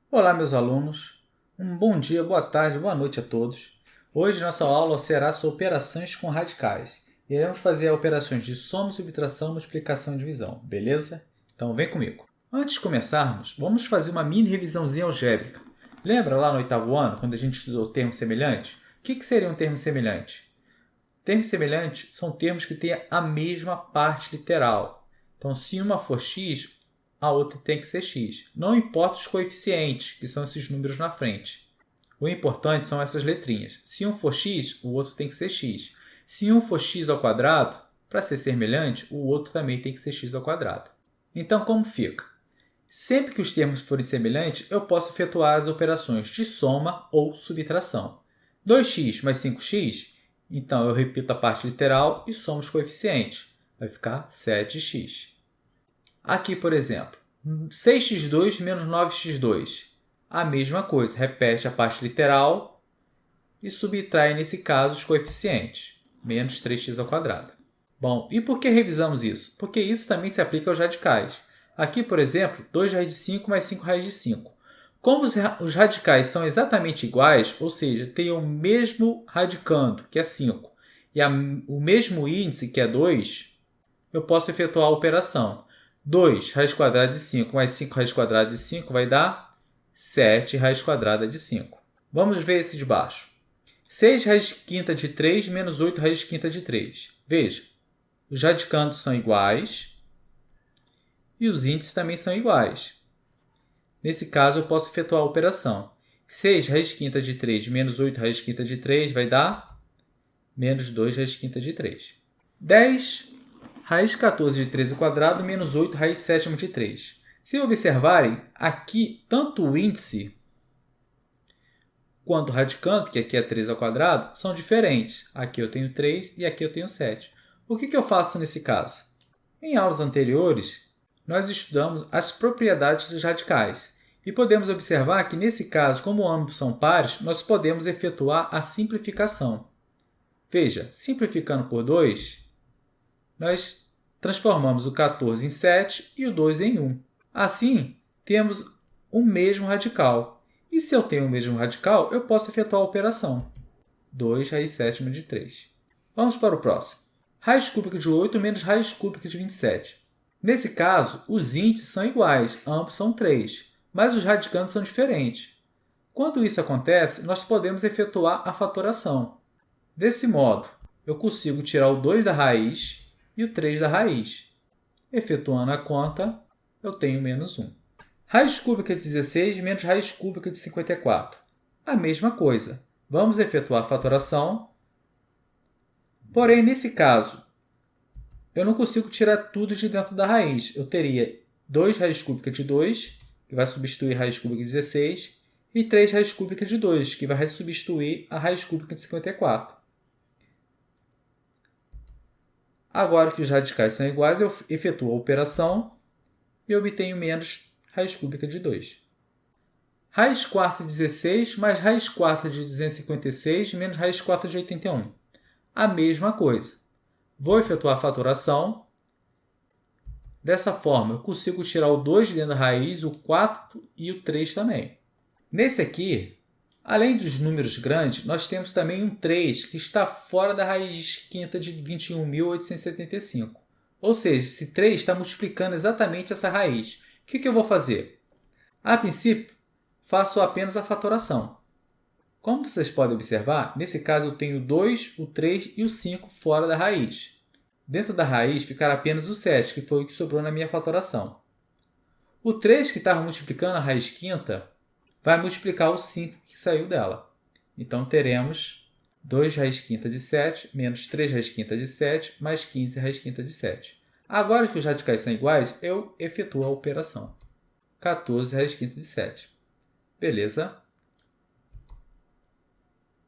Olá, meus alunos. Um bom dia, boa tarde, boa noite a todos. Hoje nossa aula será sobre operações com radicais. Iremos fazer operações de soma, subtração, multiplicação e divisão, beleza? Então vem comigo. Antes de começarmos, vamos fazer uma mini revisãozinha algébrica. Lembra lá no oitavo ano, quando a gente estudou termo semelhante? O que seria um termo semelhante? Termos semelhantes são termos que têm a mesma parte literal. Então, se uma for x, a outra tem que ser x. Não importa os coeficientes, que são esses números na frente. O importante são essas letrinhas. Se um for x, o outro tem que ser x. Se um for x ao quadrado, para ser semelhante, o outro também tem que ser x ao quadrado. Então, como fica? Sempre que os termos forem semelhantes, eu posso efetuar as operações de soma ou subtração. 2x mais 5x, então eu repito a parte literal e somo os coeficientes. Vai ficar 7x. Aqui, por exemplo, 6x2 menos 9x2. A mesma coisa, repete a parte literal e subtrai, nesse caso, os coeficientes. Menos 3x ao quadrado. Bom, e por que revisamos isso? Porque isso também se aplica aos radicais. Aqui, por exemplo, 2 raiz de 5 mais 5 raiz de 5. Como os radicais são exatamente iguais, ou seja, têm o mesmo radicando, que é 5, e o mesmo índice, que é 2, eu posso efetuar a operação. 2 raiz quadrada de 5 mais 5 raiz quadrada de 5 vai dar 7 raiz quadrada de 5. Vamos ver esse de baixo. 6 raiz quinta de 3 menos 8 raiz quinta de 3. Veja, os radicandos são iguais e os índices também são iguais. Nesse caso, eu posso efetuar a operação. 6 raiz quinta de 3 menos 8 raiz quinta de 3 vai dar menos 2 raiz quinta de 3. 10 raiz 14 de 13 quadrado menos 8 raiz sétima de 3. Se observarem, aqui tanto o índice quanto o radicando, que aqui é 3 ao quadrado, são diferentes. Aqui eu tenho 3 e aqui eu tenho 7. O que eu faço nesse caso? Em aulas anteriores, nós estudamos as propriedades dos radicais. E podemos observar que, nesse caso, como ambos são pares, nós podemos efetuar a simplificação. Veja, simplificando por 2, nós transformamos o 14 em 7 e o 2 em 1. Assim, temos o mesmo radical. E se eu tenho o mesmo radical, eu posso efetuar a operação. 2 raiz sétima de 3. Vamos para o próximo. Raiz cúbica de 8 menos raiz cúbica de 27. Nesse caso, os índices são iguais, ambos são 3, mas os radicandos são diferentes. Quando isso acontece, nós podemos efetuar a fatoração. Desse modo, eu consigo tirar o 2 da raiz e o 3 da raiz. Efetuando a conta, eu tenho menos 1. Raiz cúbica de 16 menos raiz cúbica de 54. A mesma coisa. Vamos efetuar a fatoração. Porém, nesse caso, eu não consigo tirar tudo de dentro da raiz. Eu teria 2 raiz cúbica de 2, que vai substituir a raiz cúbica de 16, e 3 raiz cúbica de 2, que vai substituir a raiz cúbica de 54. Agora que os radicais são iguais, eu efetuo a operação e obtenho menos raiz cúbica de 2. Raiz quarta de 16 mais raiz quarta de 256 menos raiz quarta de 81. A mesma coisa. Vou efetuar a fatoração. Dessa forma, eu consigo tirar o 2 de dentro da raiz, o 4 e o 3 também. Nesse aqui, além dos números grandes, nós temos também um 3 que está fora da raiz quinta de 21.875. Ou seja, esse 3 está multiplicando exatamente essa raiz. O que eu vou fazer? A princípio, faço apenas a fatoração. Como vocês podem observar, nesse caso eu tenho o 2, o 3 e o 5 fora da raiz. Dentro da raiz ficará apenas o 7, que foi o que sobrou na minha fatoração. O 3 que estava multiplicando a raiz quinta vai multiplicar o 5 que saiu dela. Então teremos 2 raiz quinta de 7 menos 3 raiz quinta de 7 mais 15 raiz quinta de 7. Agora que os radicais são iguais, eu efetuo a operação. 14 raiz quinta de 7. Beleza?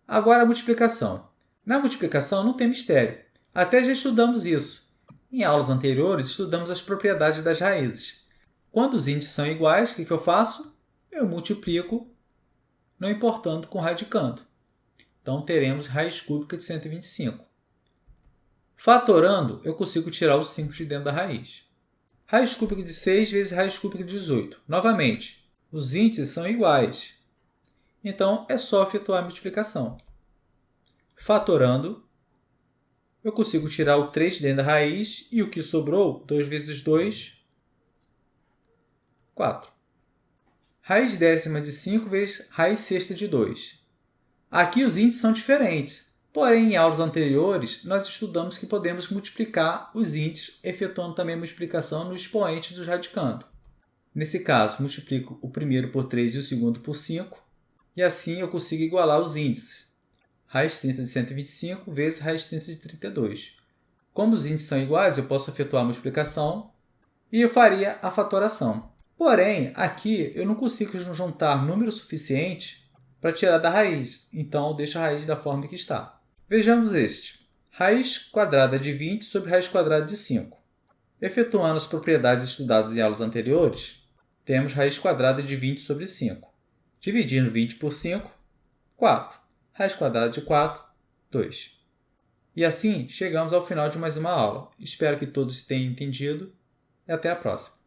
Agora a multiplicação. Na multiplicação não tem mistério. Até já estudamos isso. Em aulas anteriores, estudamos as propriedades das raízes. Quando os índices são iguais, o que eu faço? Eu multiplico, não importando com o radicando. Então, teremos raiz cúbica de 125. Fatorando, eu consigo tirar os 5 de dentro da raiz. Raiz cúbica de 6 vezes raiz cúbica de 18. Novamente, Os índices são iguais. Então, é só efetuar a multiplicação. Fatorando, eu consigo tirar o 3 dentro da raiz e o que sobrou, 2 vezes 2, 4. Raiz décima de 5 vezes raiz sexta de 2. Aqui os índices são diferentes, porém em aulas anteriores nós estudamos que podemos multiplicar os índices, efetuando também a multiplicação no expoente dos radicandos. Nesse caso, multiplico o primeiro por 3 e o segundo por 5, e assim eu consigo igualar os índices. Raiz 30 de 125 vezes raiz 30 de 32. Como os índices são iguais, eu posso efetuar a multiplicação e eu faria a fatoração. Porém, aqui eu não consigo juntar número suficiente para tirar da raiz, então eu deixo a raiz da forma que está. Vejamos este. Raiz quadrada de 20 sobre raiz quadrada de 5. Efetuando as propriedades estudadas em aulas anteriores, temos raiz quadrada de 20 sobre 5. Dividindo 20 por 5, 4. Raiz quadrada de 4, 2. E assim chegamos ao final de mais uma aula. Espero que todos tenham entendido e até a próxima.